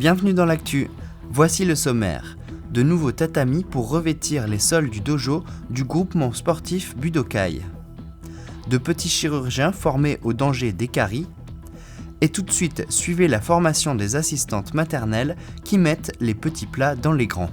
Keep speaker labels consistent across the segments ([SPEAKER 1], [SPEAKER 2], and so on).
[SPEAKER 1] Bienvenue dans l'actu, voici le sommaire. De nouveaux tatamis pour revêtir les sols du dojo du groupement sportif Budokai. De petits chirurgiens formés au danger des caries. Et tout de suite, suivez la formation des assistantes maternelles qui mettent les petits plats dans les grands.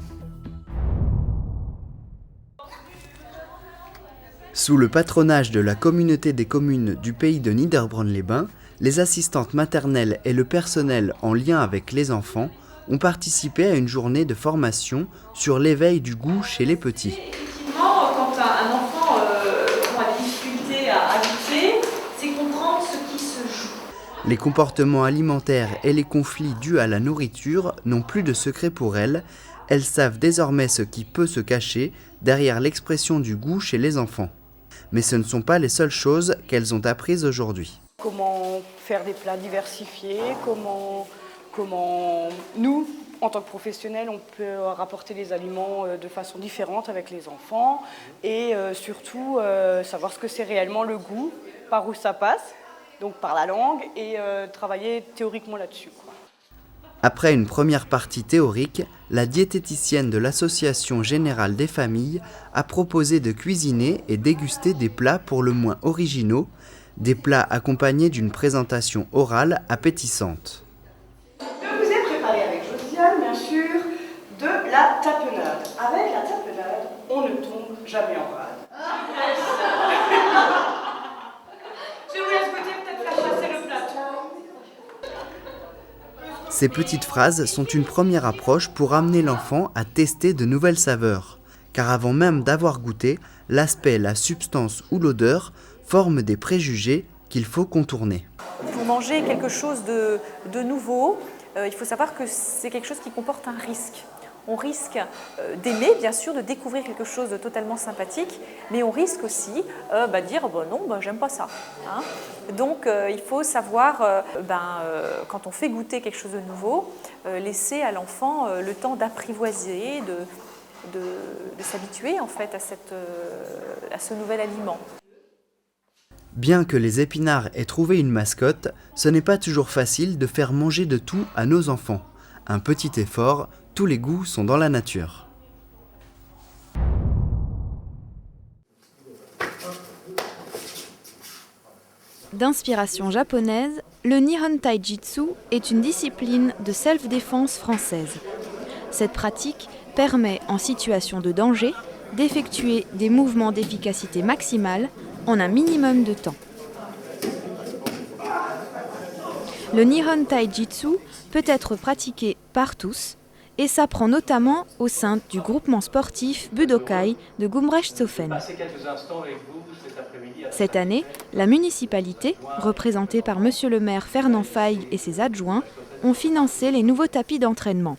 [SPEAKER 1] Sous le patronage de la communauté des communes du pays de Niederbronn-les-Bains, les assistantes maternelles et le personnel en lien avec les enfants ont participé à une journée de formation sur l'éveil du goût chez les petits.
[SPEAKER 2] Effectivement, quand un enfant a des difficultés à goûter, c'est comprendre ce qui se joue.
[SPEAKER 1] Les comportements alimentaires et les conflits dus à la nourriture n'ont plus de secret pour elles. Elles savent désormais ce qui peut se cacher derrière l'expression du goût chez les enfants. Mais ce ne sont pas les seules choses qu'elles ont apprises aujourd'hui.
[SPEAKER 3] Comment faire des plats diversifiés, comment nous, en tant que professionnels, on peut rapporter les aliments de façon différente avec les enfants et surtout savoir ce que c'est réellement le goût, par où ça passe, donc par la langue, et travailler théoriquement là-dessus, quoi.
[SPEAKER 1] Après une première partie théorique, la diététicienne de l'Association générale des familles a proposé de cuisiner et déguster des plats pour le moins originaux, des plats accompagnés d'une présentation orale appétissante.
[SPEAKER 3] Je vous ai préparé avec Josiane, bien sûr, de la tapenade. Avec la tapenade, on ne tombe jamais en rade.
[SPEAKER 2] Je vous laisse goûter, peut-être faire passer le plateau.
[SPEAKER 1] Ces petites phrases sont une première approche pour amener l'enfant à tester de nouvelles saveurs. Car avant même d'avoir goûté, l'aspect, la substance ou l'odeur forment des préjugés qu'il faut contourner.
[SPEAKER 4] Pour manger quelque chose de nouveau, il faut savoir que c'est quelque chose qui comporte un risque. On risque d'aimer, bien sûr, de découvrir quelque chose de totalement sympathique, mais on risque aussi dire non, j'aime pas ça. Hein. Donc il faut savoir, quand on fait goûter quelque chose de nouveau, laisser à l'enfant le temps d'apprivoiser, de s'habituer en fait à ce nouvel aliment.
[SPEAKER 1] Bien que les épinards aient trouvé une mascotte, ce n'est pas toujours facile de faire manger de tout à nos enfants. Un petit effort, tous les goûts sont dans la nature.
[SPEAKER 5] D'inspiration japonaise, le Nihon Taijitsu est une discipline de self-défense française. Cette pratique permet, en situation de danger, d'effectuer des mouvements d'efficacité maximale en un minimum de temps. Le Nihon Taijitsu peut être pratiqué par tous et s'apprend notamment au sein du groupement sportif Budokai de Gumbrechtshofen. Cette année, la municipalité, représentée par Monsieur le maire Fernand Feig et ses adjoints, ont financé les nouveaux tapis d'entraînement.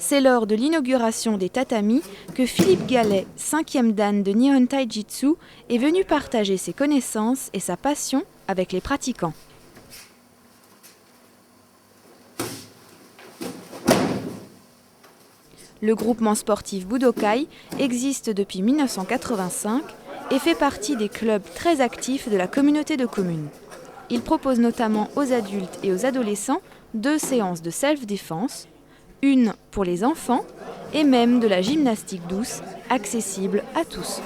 [SPEAKER 5] C'est lors de l'inauguration des tatamis que Philippe Gallet, 5e dan de Nihon Taijitsu, est venu partager ses connaissances et sa passion avec les pratiquants. Le groupement sportif Budokai existe depuis 1985 et fait partie des clubs très actifs de la communauté de communes. Il propose notamment aux adultes et aux adolescents 2 séances de self-défense, une pour les enfants et même de la gymnastique douce, accessible à tous.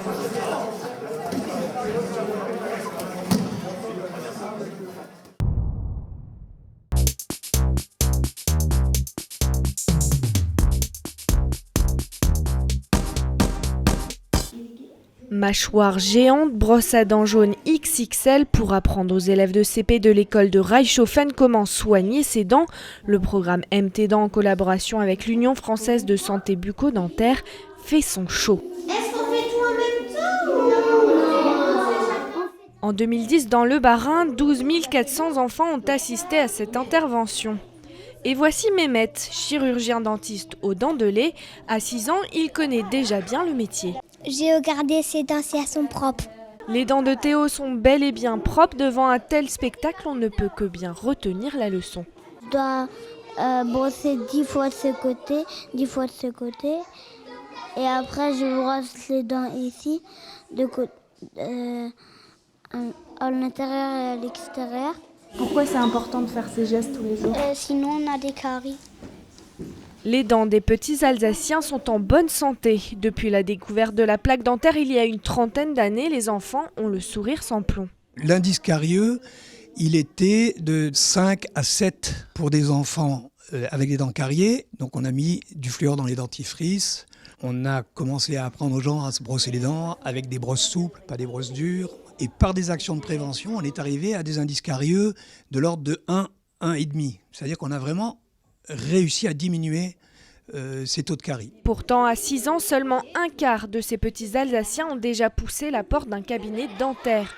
[SPEAKER 6] Mâchoire géante, brosse à dents jaune XXL pour apprendre aux élèves de CP de l'école de Reichshofen comment soigner ses dents. Le programme MT Dents en collaboration avec l'Union française de santé bucco-dentaire fait son show.
[SPEAKER 7] Est-ce qu'on fait tout en même temps ?
[SPEAKER 6] En 2010, dans le Bas-Rhin, 12 400 enfants ont assisté à cette intervention. Et voici Mehmet, chirurgien dentiste aux dents de lait. À 6 ans, il connaît déjà bien le métier.
[SPEAKER 7] J'ai regardé ses dents si elles sont propres.
[SPEAKER 6] Les dents de Théo sont bel et bien propres. Devant un tel spectacle, on ne peut que bien retenir la leçon.
[SPEAKER 7] Je dois brosser 10 fois de ce côté, 10 fois de ce côté. Et après, je brosse les dents ici, à l'intérieur et à l'extérieur.
[SPEAKER 6] Pourquoi c'est important de faire ces gestes tous les jours?
[SPEAKER 7] Sinon, on a des caries.
[SPEAKER 6] Les dents des petits Alsaciens sont en bonne santé. Depuis la découverte de la plaque dentaire il y a une trentaine d'années, les enfants ont le sourire sans plomb.
[SPEAKER 8] L'indice carieux, il était de 5 à 7 pour des enfants avec des dents cariées. Donc on a mis du fluor dans les dentifrices. On a commencé à apprendre aux gens à se brosser les dents avec des brosses souples, pas des brosses dures. Et par des actions de prévention, on est arrivé à des indices carieux de l'ordre de 1, 1,5. C'est-à-dire qu'on a vraiment réussi à diminuer ces taux de caries.
[SPEAKER 6] Pourtant, à 6 ans, seulement un quart de ces petits Alsaciens ont déjà poussé la porte d'un cabinet dentaire.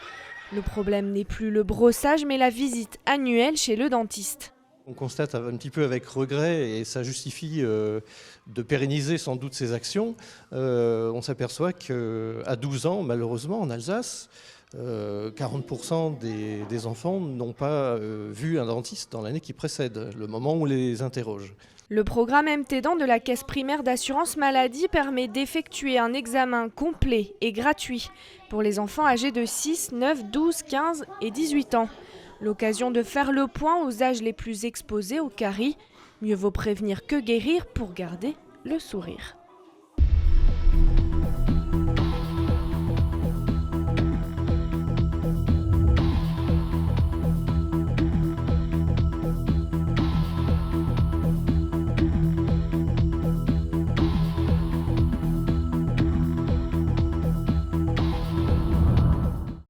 [SPEAKER 6] Le problème n'est plus le brossage, mais la visite annuelle chez le dentiste.
[SPEAKER 9] On constate un petit peu avec regret, et ça justifie de pérenniser sans doute ces actions. On s'aperçoit qu'à 12 ans, malheureusement, en Alsace, 40% des enfants n'ont pas vu un dentiste dans l'année qui précède, le moment où on les interroge.
[SPEAKER 6] Le programme MT-Dents de la Caisse primaire d'assurance maladie permet d'effectuer un examen complet et gratuit pour les enfants âgés de 6, 9, 12, 15 et 18 ans. L'occasion de faire le point aux âges les plus exposés aux caries. Mieux vaut prévenir que guérir pour garder le sourire.